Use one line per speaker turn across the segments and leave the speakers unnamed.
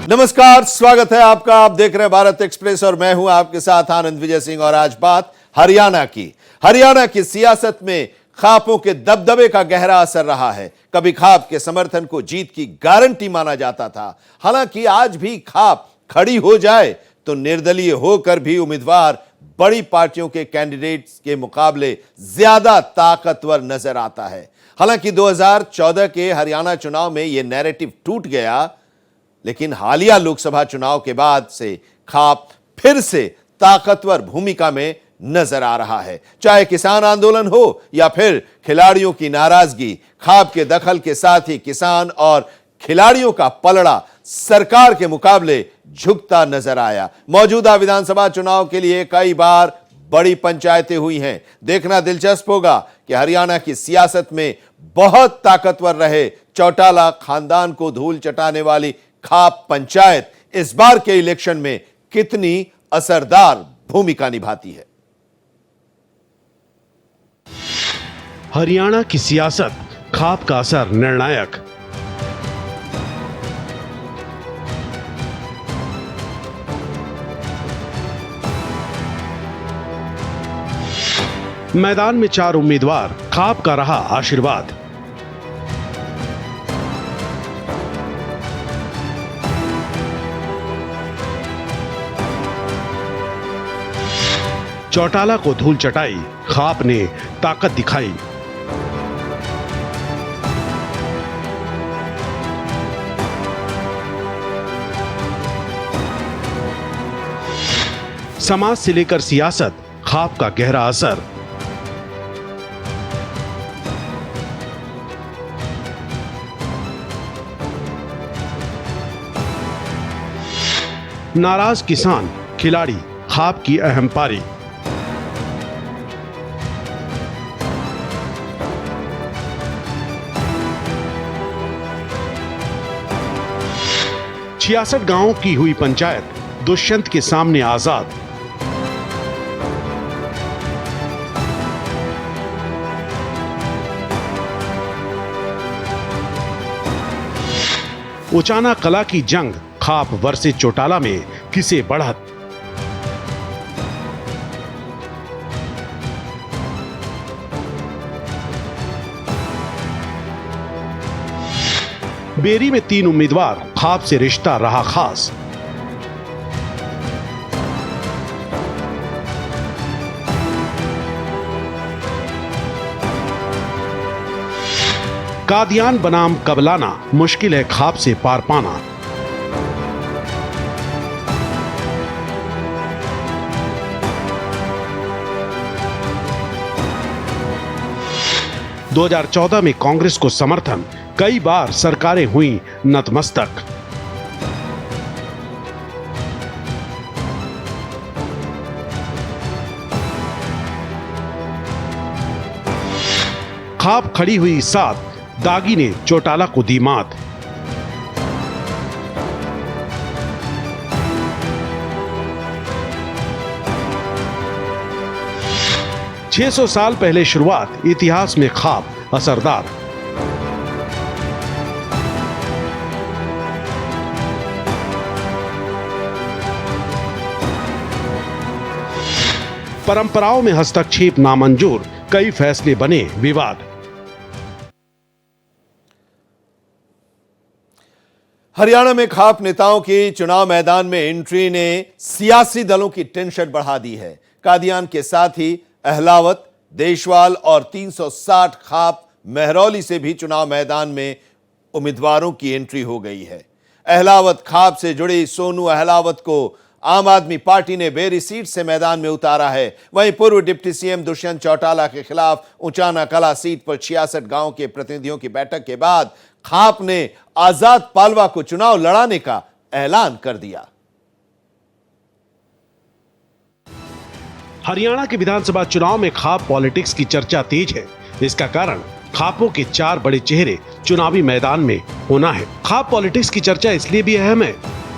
नमस्कार, स्वागत है आपका। आप देख रहे हैं भारत एक्सप्रेस और मैं हूं आपके साथ आनंद विजय सिंह। और आज बात हरियाणा की सियासत में खापों के दबदबे का गहरा असर रहा है। कभी खाप के समर्थन को जीत की गारंटी माना जाता था। हालांकि आज भी खाप खड़ी हो जाए तो निर्दलीय होकर भी उम्मीदवार बड़ी पार्टियों के कैंडिडेट्स के मुकाबले ज्यादा ताकतवर नजर आता है। हालांकि 2014 के हरियाणा चुनाव में यह नैरेटिव टूट गया, लेकिन हालिया लोकसभा चुनाव के बाद से खाप फिर से ताकतवर भूमिका में नजर आ रहा है। चाहे किसान आंदोलन हो या फिर खिलाड़ियों की नाराजगी, खाप के दखल के साथ ही किसान और खिलाड़ियों का पलड़ा सरकार के मुकाबले झुकता नजर आया। मौजूदा विधानसभा चुनाव के लिए कई बार बड़ी पंचायतें हुई हैं। देखना दिलचस्प होगा कि हरियाणा की सियासत में बहुत ताकतवर रहे चौटाला खानदान को धूल चटाने वाली खाप पंचायत इस बार के इलेक्शन में कितनी असरदार भूमिका निभाती है।
हरियाणा की सियासत, खाप का असर निर्णायक। मैदान में 4 उम्मीदवार, खाप का रहा आशीर्वाद। चौटाला को धूल चटाई, खाप ने ताकत दिखाई। समाज से लेकर सियासत, खाप का गहरा असर। नाराज किसान, खिलाड़ी, खाप की अहम पारी। छियासठ गांवों की हुई पंचायत, दुष्यंत के सामने आजाद। उचाना कला की जंग, खाप वर्सेस चौटाला में किसे बढ़त। बेरी में 3 उम्मीदवार, खाप से रिश्ता रहा खास। कादियान बनाम कबलाना, मुश्किल है खाप से पार पाना। – 2014 में कांग्रेस को समर्थन, कई बार सरकारें हुई नतमस्तक। खाप खड़ी हुई साथ, दागी ने चौटाला को दी मात। छह 600 साल पहले शुरुआत, इतिहास में खाप असरदार। परंपराओं में हस्तक्षेप नामंजूर, कई फैसले बने विवाद।
हरियाणा में खाप नेताओं की चुनाव मैदान में एंट्री ने सियासी दलों की टेंशन बढ़ा दी है। कादियान के साथ ही अहलावत, देशवाल और 360 खाप महरौली से भी चुनाव मैदान में उम्मीदवारों की एंट्री हो गई है। अहलावत खाप से जुड़ी सोनू अहलावत को आम आदमी पार्टी ने बेरी सीट से मैदान में उतारा है। वहीं पूर्व डिप्टी सीएम दुष्यंत चौटाला के खिलाफ उचाना कला सीट पर 66 गांव के प्रतिनिधियों की बैठक के बाद खाप ने आजाद पालवा को चुनाव लड़ाने का ऐलान कर दिया।
हरियाणा के विधानसभा चुनाव में खाप पॉलिटिक्स की चर्चा तेज है। इसका कारण खापों के 4 बड़े चेहरे चुनावी मैदान में होना है। खाप पॉलिटिक्स की चर्चा इसलिए भी अहम है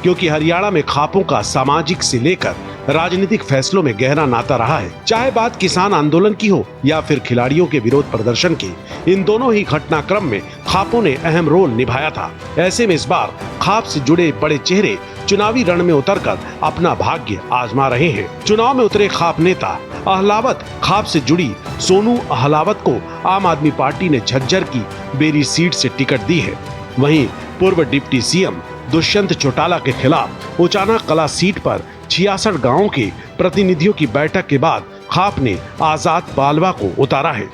क्योंकि हरियाणा में खापों का सामाजिक से लेकर राजनीतिक फैसलों में गहरा नाता रहा है। चाहे बात किसान आंदोलन की हो या फिर खिलाड़ियों के विरोध प्रदर्शन की, इन दोनों ही घटनाक्रम में खापों ने अहम रोल निभाया था। ऐसे में इस बार खाप से जुड़े बड़े चेहरे चुनावी रण में उतरकर अपना भाग्य आजमा रहे हैं। चुनाव में उतरे खाप नेता अहलावत खाप से जुड़ी सोनू अहलावत को आम आदमी पार्टी ने झज्जर की बेरी सीट से टिकट दी है। वहीं पूर्व डिप्टी सीएम दुष्यंत चौटाला के खिलाफ उचाना कला सीट पर 66 गांवों के प्रतिनिधियों की बैठक के बाद खाप ने आजाद बालवा को उतारा है।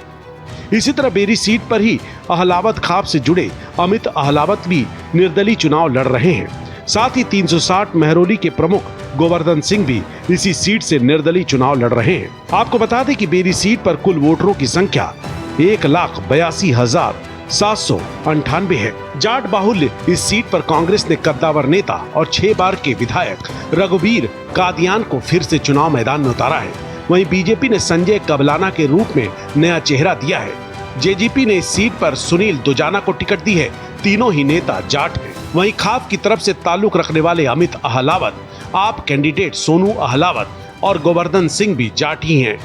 इसी तरह बेरी सीट पर ही अहलावत खाप से जुड़े अमित अहलावत भी निर्दलीय चुनाव लड़ रहे हैं। साथ ही 360 महरौली के प्रमुख गोवर्धन सिंह भी इसी सीट से निर्दलीय चुनाव लड़ रहे हैं। आपको बता दें कि बेरी सीट पर कुल वोटरों की संख्या 1,82,798 है। जाट बाहुल्य इस सीट पर कांग्रेस ने कद्दावर नेता और 6 बार के विधायक रघुवीर कादियान को फिर से चुनाव मैदान में उतारा है। वहीं बीजेपी ने संजय कबलाना के रूप में नया चेहरा दिया है। जेजेपी ने इस सीट पर सुनील दुजाना को टिकट दी है। तीनों ही नेता जाट हैं। वहीं खाप की तरफ से ताल्लुक रखने वाले अमित अहलावत, आप कैंडिडेट सोनू अहलावत और गोवर्धन सिंह भी जाट ही हैं।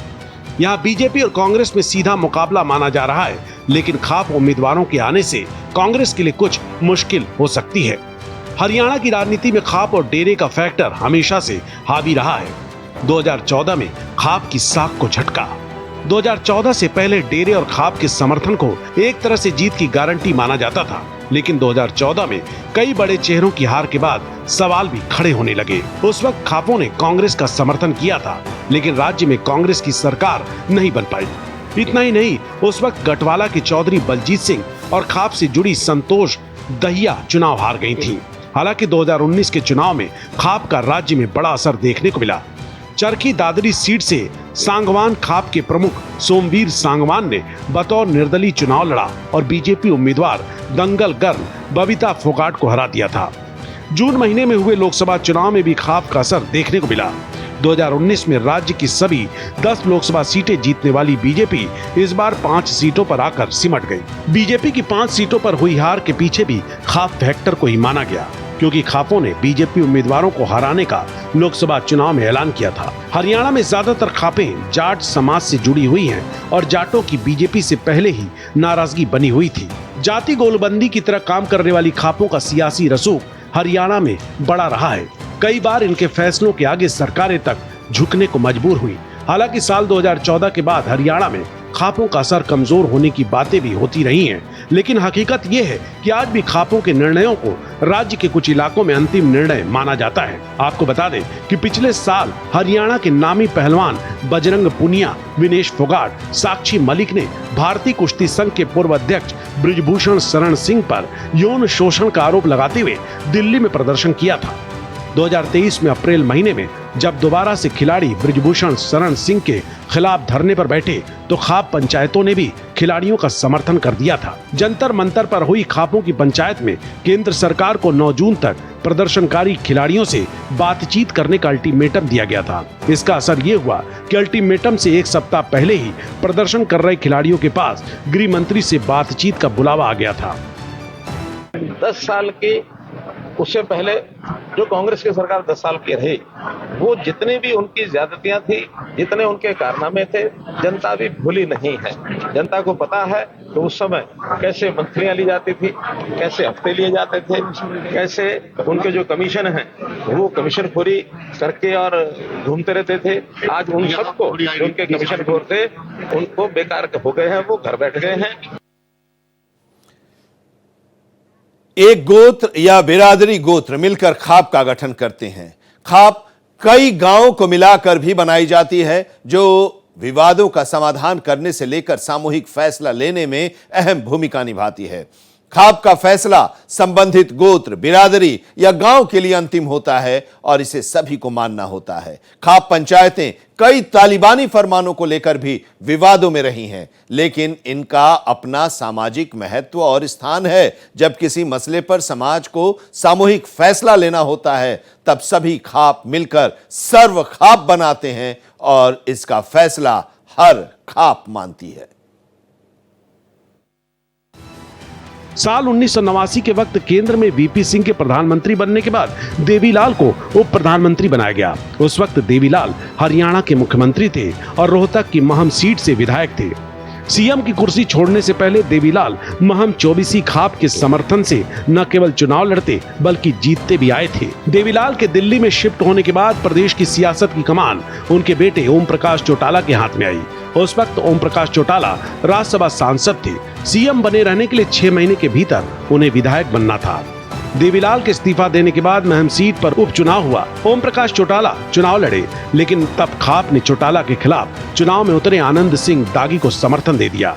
यहाँ बीजेपी और कांग्रेस में सीधा मुकाबला माना जा रहा है, लेकिन खाप उम्मीदवारों के आने से कांग्रेस के लिए कुछ मुश्किल हो सकती है। हरियाणा की राजनीति में खाप और डेरे का फैक्टर हमेशा से हावी रहा है। 2014 में खाप की साख को झटका। 2014 से पहले डेरे और खाप के समर्थन को एक तरह से जीत की गारंटी माना जाता था, लेकिन 2014 में कई बड़े चेहरों की हार के बाद सवाल भी खड़े होने लगे। उस वक्त खापों ने कांग्रेस का समर्थन किया था, लेकिन राज्य में कांग्रेस की सरकार नहीं बन पाई। इतना ही नहीं, उस वक्त गटवाला के चौधरी बलजीत सिंह और खाप से जुड़ी संतोष दहिया चुनाव हार गई थी। हालांकि 2019 के चुनाव में खाप का राज्य में बड़ा असर देखने को मिला। चरखी दादरी सीट से सांगवान खाप के प्रमुख सोमवीर सांगवान ने बतौर निर्दलीय चुनाव लड़ा और बीजेपी उम्मीदवार दंगल गर्ल बबीता फोगाट को हरा दिया था। जून महीने में हुए लोकसभा चुनाव में भी खाप का असर देखने को मिला। 2019 में राज्य की सभी 10 लोकसभा सीटें जीतने वाली बीजेपी इस बार 5 सीटों पर आकर सिमट गई। बीजेपी की 5 सीटों पर हुई हार के पीछे भी खाप फैक्टर को ही माना गया, क्योंकि खापों ने बीजेपी उम्मीदवारों को हराने का लोकसभा चुनाव में ऐलान किया था। हरियाणा में ज्यादातर खापें जाट समाज से जुड़ी हुई हैं और जाटों की बीजेपी से पहले ही नाराजगी बनी हुई थी। जाति गोलबंदी की तरह काम करने वाली खापों का सियासी रसूख हरियाणा में बड़ा रहा है। कई बार इनके फैसलों के आगे सरकारें तक झुकने को मजबूर हुई। हालांकि साल 2014 के बाद हरियाणा में खापों का असर कमजोर होने की बातें भी होती रही हैं, लेकिन हकीकत यह है कि आज भी खापों के निर्णयों को राज्य के कुछ इलाकों में अंतिम निर्णय माना जाता है। आपको बता दें कि पिछले साल हरियाणा के नामी पहलवान बजरंग पुनिया, विनेश फोगाट, साक्षी मलिक ने भारतीय कुश्ती संघ के पूर्व अध्यक्ष बृजभूषण शरण सिंह पर यौन शोषण का आरोप लगाते हुए दिल्ली में प्रदर्शन किया था। 2023 में अप्रैल महीने में जब दोबारा से खिलाड़ी बृजभूषण शरण सिंह के खिलाफ धरने पर बैठे तो खाप पंचायतों ने भी खिलाड़ियों का समर्थन कर दिया था। जंतर मंतर पर हुई खापों की पंचायत में केंद्र सरकार को 9 जून तक प्रदर्शनकारी खिलाड़ियों से बातचीत करने का अल्टीमेटम दिया गया था। इसका असर ये हुआ कि अल्टीमेटम से 1 सप्ताह पहले ही प्रदर्शन कर रहे खिलाड़ियों के पास गृह मंत्री से बातचीत का बुलावा आ गया था।
10 साल के उससे पहले जो कांग्रेस की सरकार 10 साल की रही, वो जितने भी उनकी ज्यादतियां थी, जितने उनके कारनामे थे, जनता भी भूली नहीं है। जनता को पता है कि उस समय कैसे मंत्रियां ली जाती थी, कैसे हफ्ते लिए जाते थे, कैसे उनके जो कमीशन हैं वो कमीशन खोरी करके और घूमते रहते थे। आज उन सबको जो उनके कमीशन खोर थे उनको बेकार हो गए हैं, वो घर बैठ गए हैं।
एक गोत्र या बिरादरी गोत्र मिलकर खाप का गठन करते हैं। खाप कई गांवों को मिलाकर भी बनाई जाती है, जो विवादों का समाधान करने से लेकर सामूहिक फैसला लेने में अहम भूमिका निभाती है। खाप का फैसला संबंधित गोत्र, बिरादरी या गांव के लिए अंतिम होता है और इसे सभी को मानना होता है। खाप पंचायतें कई तालिबानी फरमानों को लेकर भी विवादों में रही हैं, लेकिन इनका अपना सामाजिक महत्व और स्थान है। जब किसी मसले पर समाज को सामूहिक फैसला लेना होता है, तब सभी खाप मिलकर सर्व खाप बनाते हैं और इसका फैसला हर खाप मानती है।
साल 1989 के वक्त केंद्र में वीपी सिंह के प्रधानमंत्री बनने के बाद देवीलाल को उप प्रधानमंत्री बनाया गया। उस वक्त देवीलाल हरियाणा के मुख्यमंत्री थे और रोहतक की महम सीट से विधायक थे। सीएम की कुर्सी छोड़ने से पहले देवीलाल महम चौबीसी खाप के समर्थन से न केवल चुनाव लड़ते बल्कि जीतते भी आए थे। देवीलाल के दिल्ली में शिफ्ट होने के बाद प्रदेश की सियासत की कमान उनके बेटे ओम प्रकाश चौटाला के हाथ में आई। उस वक्त ओम प्रकाश चौटाला राज्यसभा सांसद थे। सीएम बने रहने के लिए 6 महीने के भीतर उन्हें विधायक बनना था। देवीलाल के इस्तीफा देने के बाद महम सीट पर उपचुनाव हुआ। ओम प्रकाश चौटाला चुनाव लड़े, लेकिन तब खाप ने चौटाला के खिलाफ चुनाव में उतरे आनंद सिंह दागी को समर्थन दे दिया,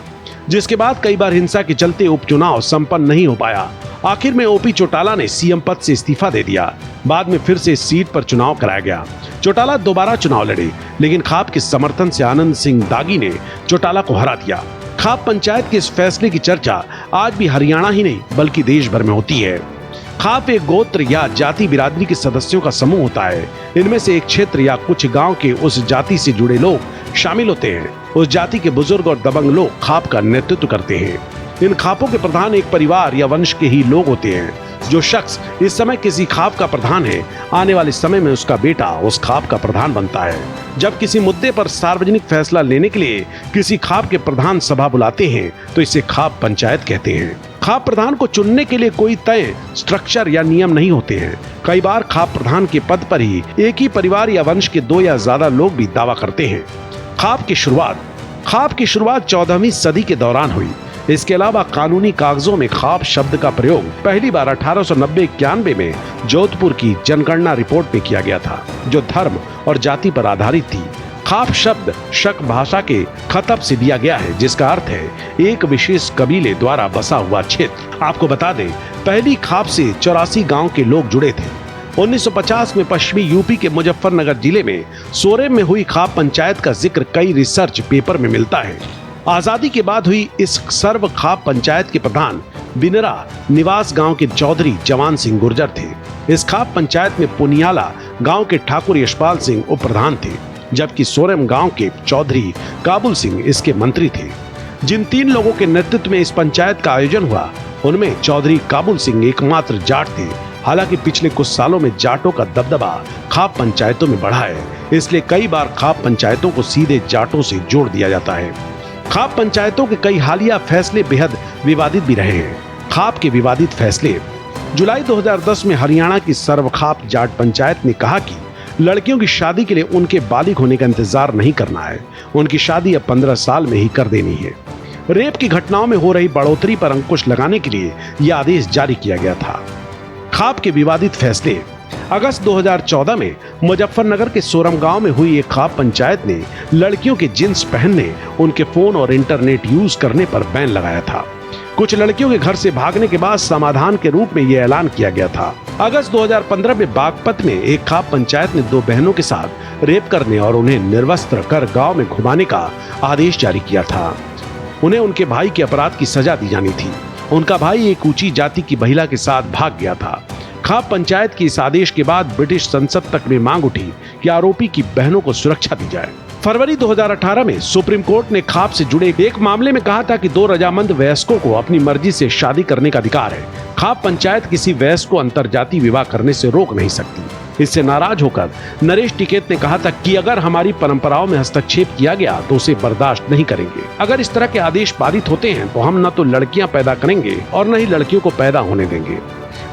जिसके बाद कई बार हिंसा के चलते उपचुनाव संपन्न नहीं हो पाया। आखिर में ओपी चौटाला ने सीएम पद से इस्तीफा दे दिया। बाद में फिर से इस सीट पर चुनाव कराया गया। चौटाला दोबारा चुनाव लड़े, लेकिन खाप के समर्थन से आनंद सिंह दागी ने चौटाला को हरा दिया। खाप पंचायत के इस फैसले की चर्चा आज भी हरियाणा ही नहीं बल्कि देश भर में होती है। खाप एक गोत्र या जाति बिरादरी के सदस्यों का समूह होता है। इनमें से एक क्षेत्र या कुछ गांव के उस जाति से जुड़े लोग शामिल होते हैं। उस जाति के बुजुर्ग और दबंग लोग खाप का नेतृत्व करते हैं। इन खापों के प्रधान एक परिवार या वंश के ही लोग होते हैं। जो शख्स इस समय किसी खाप का प्रधान है, आने वाले समय में उसका बेटा उस खाप का प्रधान बनता है। जब किसी मुद्दे पर सार्वजनिक फैसला लेने के लिए किसी खाप के प्रधान सभा बुलाते हैं तो इसे खाप पंचायत कहते हैं। खाप प्रधान को चुनने के लिए कोई तय स्ट्रक्चर या नियम नहीं होते हैं। कई बार खाप प्रधान के पद पर ही एक ही परिवार या वंश के 2 या ज्यादा लोग भी दावा करते हैं। खाप की शुरुआत 14वीं सदी के दौरान हुई। इसके अलावा कानूनी कागजों में खाप शब्द का प्रयोग पहली बार 1890-91 में जोधपुर की जनगणना रिपोर्ट में किया गया था, जो धर्म और जाति पर आधारित थी। खाप शब्द शक भाषा के खतब से दिया गया है, जिसका अर्थ है एक विशेष कबीले द्वारा बसा हुआ क्षेत्र। आपको बता दें, पहली खाप से 84 गांव के लोग जुड़े थे। 1950 में पश्चिमी यूपी के मुजफ्फरनगर जिले में सोरेम में हुई खाप पंचायत का जिक्र कई रिसर्च पेपर में मिलता है। आजादी के बाद हुई इस सर्व खाप पंचायत के प्रधान बिनरा निवास गांव के चौधरी जवान सिंह गुर्जर थे। इस खाप पंचायत में पुनियाला गांव के ठाकुर यशपाल सिंह उप प्रधान थे, जबकि सोरेम गांव के चौधरी काबुल सिंह इसके मंत्री थे। जिन 3 लोगों के नेतृत्व में इस पंचायत का आयोजन हुआ, उनमें चौधरी काबुल सिंह एकमात्र जाट थे। हालांकि पिछले कुछ सालों में जाटों का दबदबा खाप पंचायतों में बढ़ा है, इसलिए कई बार खाप पंचायतों को सीधे जाटों से जोड़ दिया जाता है। खाप पंचायतों के कई हालिया फैसले बेहद विवादित भी रहे हैं। खाप के विवादित फैसले। जुलाई 2010 में हरियाणा की सर्वखाप जाट पंचायत ने कहा कि लड़कियों की शादी के लिए उनके बालिग होने का इंतजार नहीं करना है, उनकी शादी अब 15 साल में ही कर देनी है। रेप की घटनाओं में हो रही बढ़ोतरी पर अंकुश लगाने के लिए यह आदेश जारी किया गया था। खाप के विवादित फैसले। अगस्त 2014 में मुजफ्फरनगर के सोरम गांव में हुई एक खाप पंचायत ने लड़कियों के जींस पहनने, उनके फोन और इंटरनेट यूज करने पर बैन लगाया था। कुछ लड़कियों के घर से भागने के बाद समाधान के रूप में यह ऐलान किया गया था। अगस्त 2015 में बागपत में एक खाप पंचायत ने 2 बहनों के साथ रेप करने और उन्हें निर्वस्त्र कर गांव में घुमाने का आदेश जारी किया था। उन्हें उनके भाई के अपराध की सजा दी जानी थी। उनका भाई एक ऊंची जाति की महिला के साथ भाग गया था। खाप पंचायत के इस आदेश के बाद ब्रिटिश संसद तक में मांग उठी कि आरोपी की बहनों को सुरक्षा दी जाए। फरवरी 2018 में सुप्रीम कोर्ट ने खाप से जुड़े एक मामले में कहा था कि 2 रजामंद वयस्कों को अपनी मर्जी से शादी करने का अधिकार है। खाप पंचायत किसी वयस्क को अंतरजातीय विवाह करने से रोक नहीं सकती। इससे नाराज होकर नरेश टिकैत ने कहा था कि अगर हमारी परंपराओं में हस्तक्षेप किया गया तो उसे बर्दाश्त नहीं करेंगे। अगर इस तरह के आदेश पारित होते हैं तो हम न तो लड़कियां पैदा करेंगे और न ही लड़कियों को पैदा होने देंगे।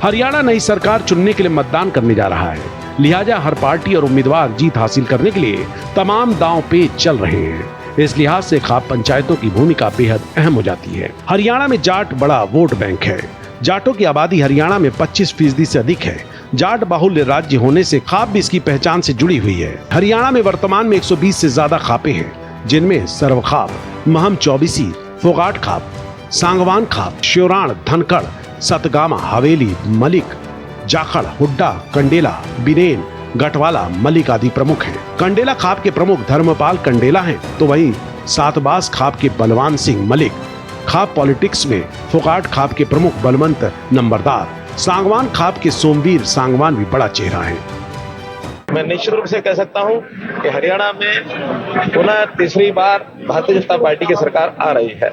हरियाणा नई सरकार चुनने के लिए मतदान करने जा रहा है, लिहाजा हर पार्टी और उम्मीदवार जीत हासिल करने के लिए तमाम दांव पेच चल रहे हैं। इस लिहाज से खाप पंचायतों की भूमिका बेहद अहम हो जाती है। हरियाणा में जाट बड़ा वोट बैंक है। जाटों की आबादी हरियाणा में 25% से अधिक है। जाट बाहुल्य राज्य होने से खाप भी इसकी पहचान से जुड़ी हुई है। हरियाणा में वर्तमान में 120 से ज्यादा खापे हैं, जिनमें सर्वखाप, महम चौबीसी, फोगाट खाप, सांगवान खाप, श्योराण, धनखड़, सतगामा, हवेली, मलिक, जाखड़, हुड्डा, कंडेला, बिनेन, गटवाला, मलिक आदि प्रमुख हैं। कंडेला खाप के प्रमुख धर्मपाल कंडेला हैं, तो वहीं सातबास खाप के बलवान सिंह मलिक। खाप पॉलिटिक्स में फोगाट खाप के प्रमुख बलवंत नंबरदार, सांगवान खाप के सोमवीर सांगवान भी बड़ा चेहरा है।
मैं निश्चित रूप से कह सकता हूं कि हरियाणा में पुनः तीसरी बार भारतीय जनता पार्टी की सरकार आ रही है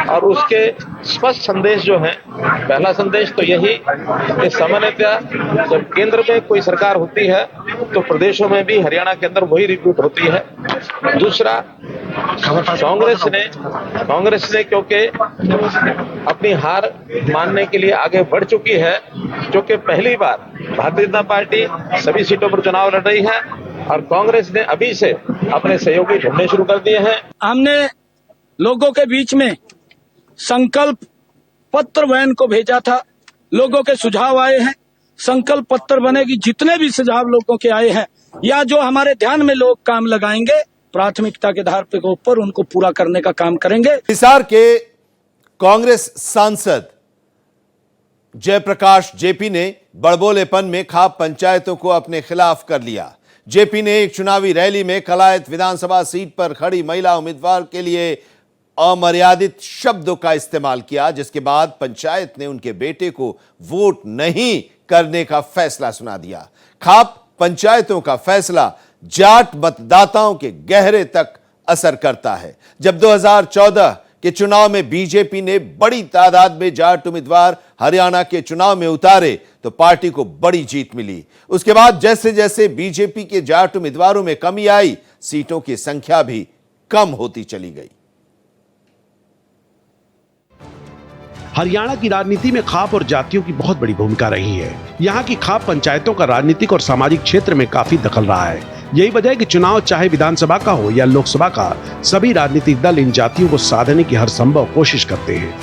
और उसके स्पष्ट संदेश जो हैं, पहला संदेश तो यही कि सामान्यतः जब केंद्र में कोई सरकार होती है तो प्रदेशों में भी हरियाणा के अंदर वही रिपीट होती है। दूसरा, कांग्रेस ने क्योंकि अपनी हार मानने के लिए आगे बढ़ चुकी है, क्योंकि पहली बार भारतीय जनता पार्टी सभी सीटों पर चुनाव लड़ रही है और कांग्रेस ने अभी से अपने सहयोगी ढूंढने शुरू कर दिए हैं।
हमने लोगों के बीच में संकल्प पत्र वैन को भेजा था, लोगों के सुझाव आए हैं, संकल्प पत्र बनेगी, जितने भी सुझाव लोगों के आए हैं या जो हमारे ध्यान में लोग काम लगाएंगे, प्राथमिकता के आधार पे ऊपर उनको पूरा करने का काम करेंगे।
हिसार के कांग्रेस सांसद जयप्रकाश जेपी ने बड़बोलेपन में खाप पंचायतों को अपने खिलाफ कर लिया। जेपी ने एक चुनावी रैली में कलायत विधानसभा सीट पर खड़ी महिला उम्मीदवार के लिए अमर्यादित शब्दों का इस्तेमाल किया, जिसके बाद पंचायत ने उनके बेटे को वोट नहीं करने का फैसला सुना दिया। खाप पंचायतों का फैसला जाट मतदाताओं के गहरे तक असर करता है। जब 2014 के चुनाव में बीजेपी ने बड़ी तादाद में जाट उम्मीदवार हरियाणा के चुनाव में उतारे तो पार्टी को बड़ी जीत मिली। उसके बाद जैसे जैसे बीजेपी के जाट उम्मीदवारों में कमी आई, सीटों की संख्या भी कम होती चली गई।
हरियाणा की राजनीति में खाप और जातियों की बहुत बड़ी भूमिका रही है। यहाँ की खाप पंचायतों का राजनीतिक और सामाजिक क्षेत्र में काफी दखल रहा है। यही वजह है कि चुनाव चाहे विधानसभा का हो या लोकसभा का, सभी राजनीतिक दल इन जातियों को साधने की हर संभव कोशिश करते हैं।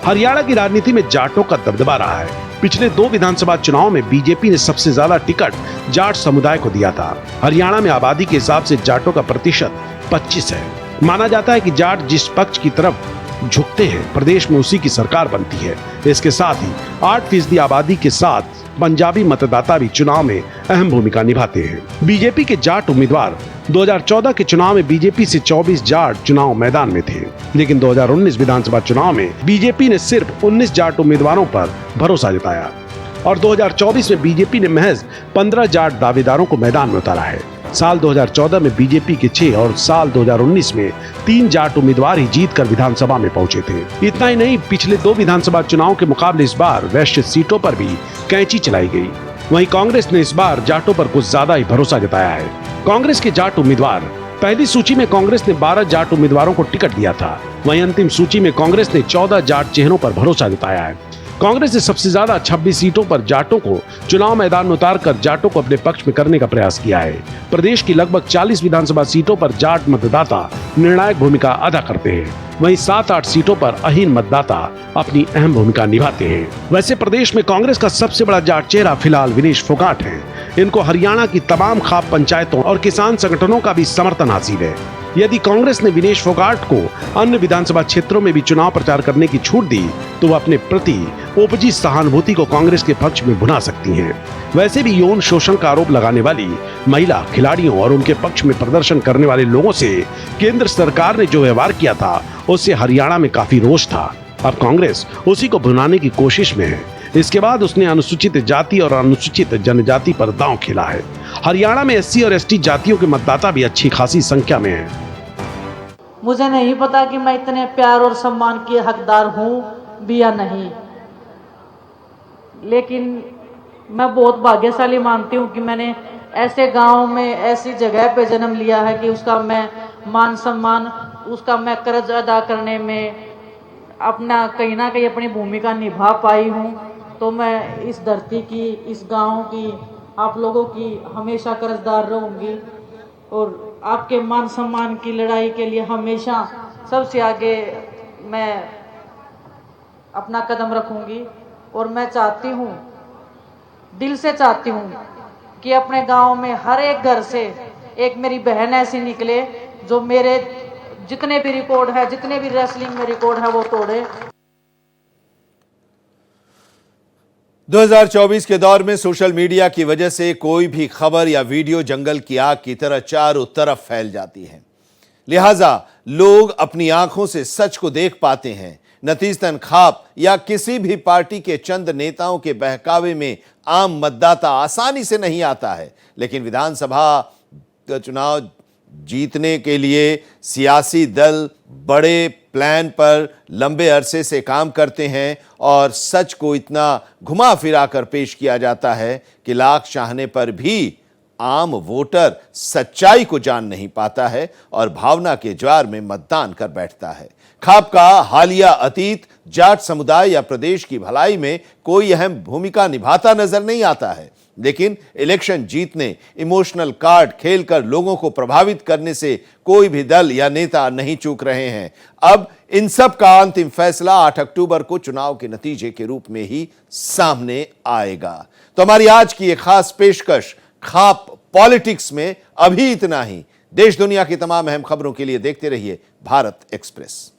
हरियाणा की राजनीति में जाटों का दबदबा रहा है। पिछले 2 विधानसभा चुनाव में बीजेपी ने सबसे ज्यादा टिकट जाट समुदाय को दिया था। हरियाणा में आबादी के हिसाब से जाटों का प्रतिशत 25 है। माना जाता है कि जाट जिस पक्ष की तरफ झुकते हैं, प्रदेश में उसी की सरकार बनती है। इसके साथ ही 8% आबादी के साथ पंजाबी मतदाता भी चुनाव में अहम भूमिका निभाते हैं। बीजेपी के जाट उम्मीदवार 2014 के चुनाव में बीजेपी से 24 जाट चुनाव मैदान में थे, लेकिन 2019 विधानसभा चुनाव में बीजेपी ने सिर्फ 19 जाट उम्मीदवारों पर भरोसा जताया और 2024 में बीजेपी ने महज 15 जाट दावेदारों को मैदान में उतारा है। साल 2014 में बीजेपी के 6 और साल 2019 में 3 जाट उम्मीदवार ही जीतकर विधानसभा में पहुंचे थे। इतना ही नहीं, पिछले 2 विधानसभा चुनाव के मुकाबले इस बार वैश्य सीटों पर भी कैंची चलाई गई। वहीं कांग्रेस ने इस बार जाटों पर कुछ ज्यादा ही भरोसा जताया है। कांग्रेस के जाट उम्मीदवार, पहली सूची में कांग्रेस ने 12 जाट उम्मीदवारों को टिकट दिया था। वहीं अंतिम सूची में कांग्रेस ने 14 जाट चेहरों पर भरोसा जताया है। कांग्रेस ने सबसे ज्यादा 26 सीटों पर जाटों को चुनाव मैदान में उतारकर जाटों को अपने पक्ष में करने का प्रयास किया है। प्रदेश की लगभग 40 विधानसभा सीटों पर जाट मतदाता निर्णायक भूमिका अदा करते हैं। वहीं 7-8 सीटों पर अहीन मतदाता अपनी अहम भूमिका निभाते हैं। वैसे प्रदेश में कांग्रेस का सबसे बड़ा जाट चेहरा फिलहाल विनेश फोगाट है। इनको हरियाणा की तमाम खाप पंचायतों और किसान संगठनों का भी समर्थन हासिल है। यदि कांग्रेस ने विनेश फोगाट को अन्य विधानसभा क्षेत्रों में भी चुनाव प्रचार करने की छूट दी तो वो अपने प्रति उपजी सहानुभूति को कांग्रेस के पक्ष में भुना सकती हैं। वैसे भी यौन शोषण का आरोप लगाने वाली महिला खिलाड़ियों और उनके पक्ष में प्रदर्शन करने वाले लोगों से केंद्र सरकार ने जो व्यवहार किया था, उससे हरियाणा में काफी रोष था। अब कांग्रेस उसी को भुनाने की कोशिश में है। इसके बाद उसने अनुसूचित जाति और अनुसूचित जनजाति पर दांव खेला है। हरियाणा में SC और ST जातियों के मतदाता भी अच्छी खासी संख्या में हैं।
मुझे नहीं पता कि मैं इतने प्यार और सम्मान की हकदार हूँ भी या नहीं, लेकिन मैं बहुत भाग्यशाली मानती हूँ कि मैंने ऐसे गांव में ऐसी जगह पे जन्म लिया है कि उसका मैं मान सम्मान, उसका मैं कर्ज अदा करने में अपना कहीं ना कहीं अपनी भूमिका निभा पाई हूँ। तो मैं इस धरती की, इस गांव की, आप लोगों की हमेशा कर्जदार रहूँगी और आपके मान सम्मान की लड़ाई के लिए हमेशा सबसे आगे मैं अपना कदम रखूंगी। और मैं चाहती हूँ, दिल से चाहती हूँ कि अपने गांव में हर एक घर से एक मेरी बहन ऐसी निकले जो मेरे जितने भी रिकॉर्ड है, जितने भी रेसलिंग में रिकॉर्ड है, वो तोड़े।
2024 के दौर में सोशल मीडिया की वजह से कोई भी खबर या वीडियो जंगल की आग की तरह चारों तरफ फैल जाती है। लिहाजा लोग अपनी आंखों से सच को देख पाते हैं, नतीजतन खाप या किसी भी पार्टी के चंद नेताओं के बहकावे में आम मतदाता आसानी से नहीं आता है, लेकिन विधानसभा का चुनाव जीतने के लिए सियासी दल बड़े प्लान पर लंबे अरसे से काम करते हैं और सच को इतना घुमा फिरा कर पेश किया जाता है कि लाख चाहने पर भी आम वोटर सच्चाई को जान नहीं पाता है और भावना के ज्वार में मतदान कर बैठता है। खाप का हालिया अतीत जाट समुदाय या प्रदेश की भलाई में कोई अहम भूमिका निभाता नजर नहीं आता है, लेकिन इलेक्शन जीतने, इमोशनल कार्ड खेलकर लोगों को प्रभावित करने से कोई भी दल या नेता नहीं चूक रहे हैं। अब इन सब का अंतिम फैसला 8 अक्टूबर को चुनाव के नतीजे के रूप में ही सामने आएगा। तो हमारी आज की एक खास पेशकश खाप पॉलिटिक्स में अभी इतना ही। देश दुनिया की तमाम अहम खबरों के लिए देखते रहिए भारत एक्सप्रेस।